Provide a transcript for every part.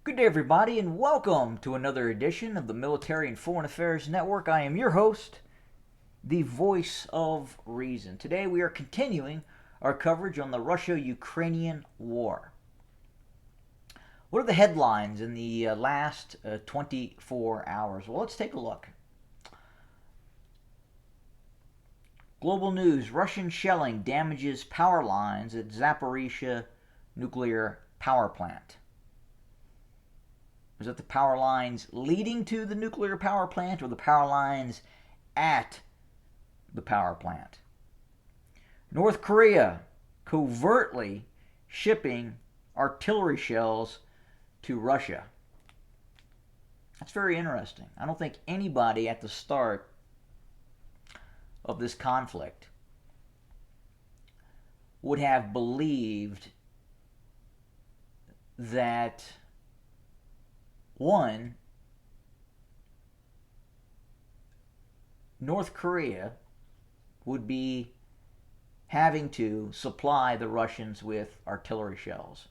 Good day, everybody, and welcome to another edition of the Military and Foreign Affairs Network. I am your host, the voice of reason. Today, we are continuing our coverage on the Russia-Ukrainian war. What are the headlines in the last 24 hours? Well, let's take a look. Global news: Russian shelling damages power lines at Zaporizhzhia nuclear power plant. Was it the power lines leading to the nuclear power plant or the power lines at the power plant? North Korea covertly shipping artillery shells to Russia. That's very interesting. I don't think anybody at the start of this conflict would have believed that one, North Korea would be having to supply the Russians with artillery shells.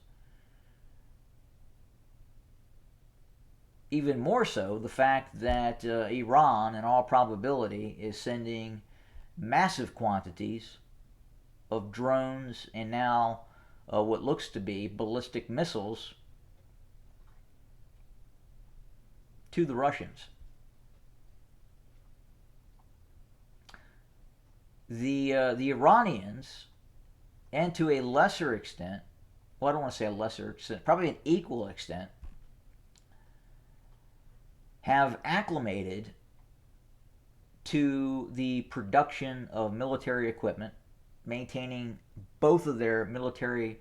Even more so, the fact that Iran, in all probability, is sending massive quantities of drones and now what looks to be ballistic missiles to the Russians. The Iranians, and to a lesser extent, well, I don't want to say a lesser extent, probably an equal extent, have acclimated to the production of military equipment, maintaining both of their military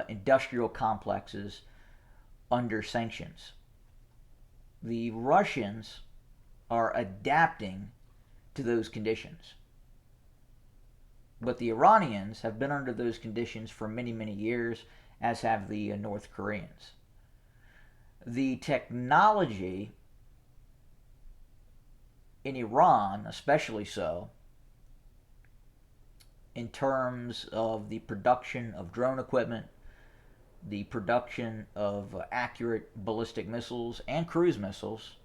industrial complexes under sanctions. The Russians are adapting to those conditions. But the Iranians have been under those conditions for many, many years, as have the North Koreans. The technology in Iran, especially so, in terms of the production of drone equipment, the production of accurate ballistic missiles and cruise missiles,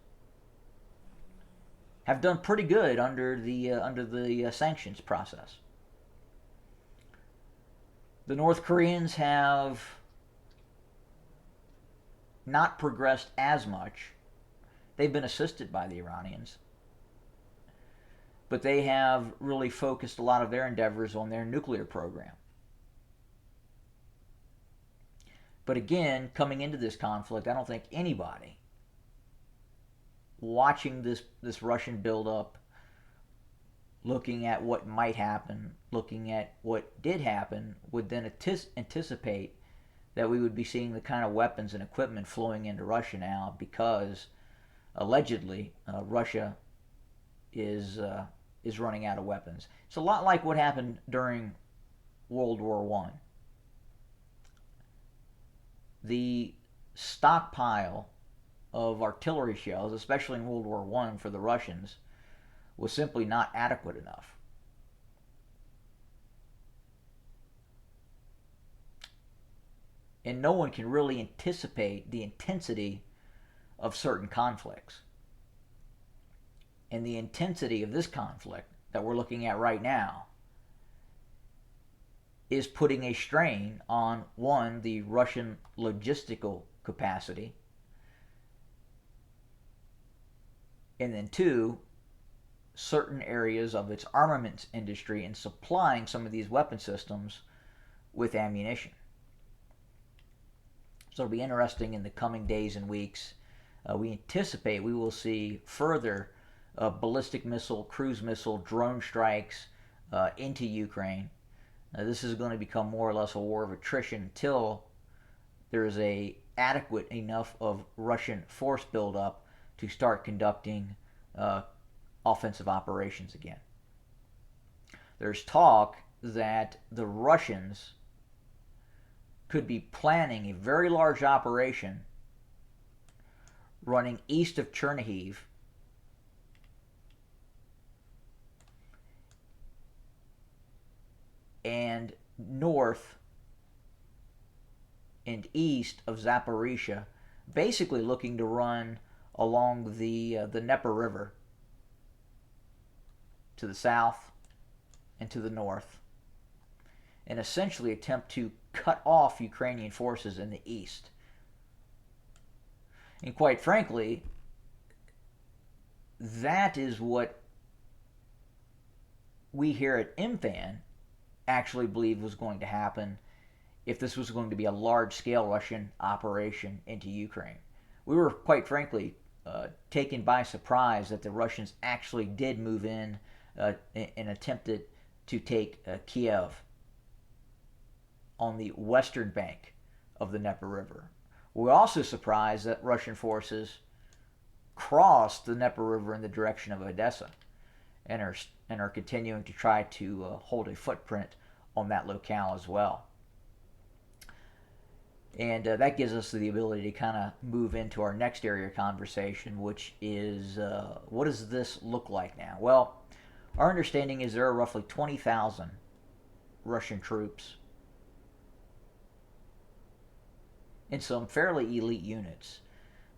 have done pretty good under the sanctions process. The North Koreans have not progressed as much. They've been assisted by the Iranians, but they have really focused a lot of their endeavors on their nuclear program. But again, coming into this conflict, I don't think anybody watching this Russian buildup, looking at what might happen, looking at what did happen, would then anticipate that we would be seeing the kind of weapons and equipment flowing into Russia now, because allegedly Russia is running out of weapons. It's a lot like what happened during World War I. The stockpile of artillery shells, especially in World War I for the Russians, was simply not adequate enough. And no one can really anticipate the intensity of certain conflicts. And the intensity of this conflict that we're looking at right now is putting a strain on, one, the Russian logistical capacity, and then two, certain areas of its armaments industry in supplying some of these weapon systems with ammunition. So it'll be interesting in the coming days and weeks. We anticipate we will see further ballistic missile, cruise missile, drone strikes into Ukraine. This is going to become more or less a war of attrition until there is a adequate enough of Russian force buildup to start conducting offensive operations again. There's talk that the Russians could be planning a very large operation running east of Chernihiv and north and east of Zaporizhzhia, basically looking to run along the Dnieper River to the south and to the north, and essentially attempt to cut off Ukrainian forces in the east. And quite frankly, that is what we here at MFAN actually believed was going to happen if this was going to be a large-scale Russian operation into Ukraine. We were, quite frankly, taken by surprise that the Russians actually did move in and attempted to take Kiev on the western bank of the Dnieper River. We were also surprised that Russian forces crossed the Dnieper River in the direction of Odessa and are continuing to try to hold a footprint on that locale as well. And that gives us the ability to kind of move into our next area of conversation, which is what does this look like now? Well, our understanding is there are roughly 20,000 Russian troops in some fairly elite units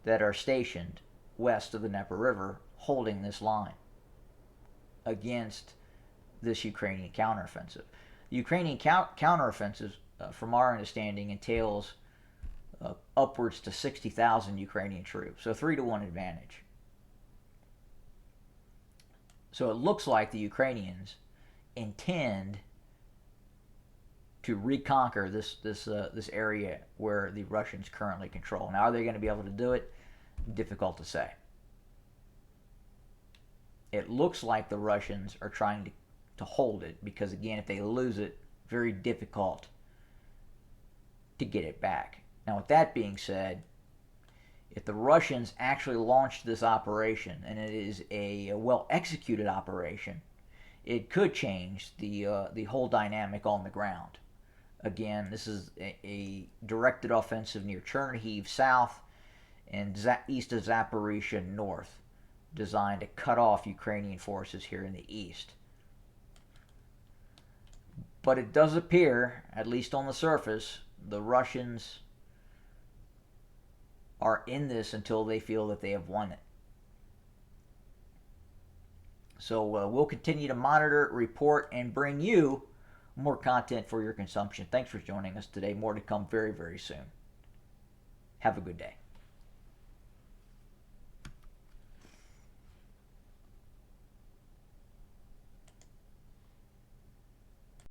that are stationed west of the Dnieper River holding this line against this Ukrainian counteroffensive. The Ukrainian counteroffensive, from our understanding, entails upwards to 60,000 Ukrainian troops, so 3-to-1 advantage. So it looks like the Ukrainians intend to reconquer this area where the Russians currently control. Now, are they going to be able to do it? Difficult to say. It looks like the Russians are trying to hold it because, again, if they lose it, very difficult to get it back. Now, with that being said, if the Russians actually launched this operation, and it is a well-executed operation, it could change the whole dynamic on the ground. Again, this is a directed offensive near Chernihiv south and east of Zaporizhzhia north, designed to cut off Ukrainian forces here in the east. But it does appear, at least on the surface, the Russians are in this until they feel that they have won it. So we'll continue to monitor, report, and bring you more content for your consumption. Thanks for joining us today. More to come very, very soon. Have a good day.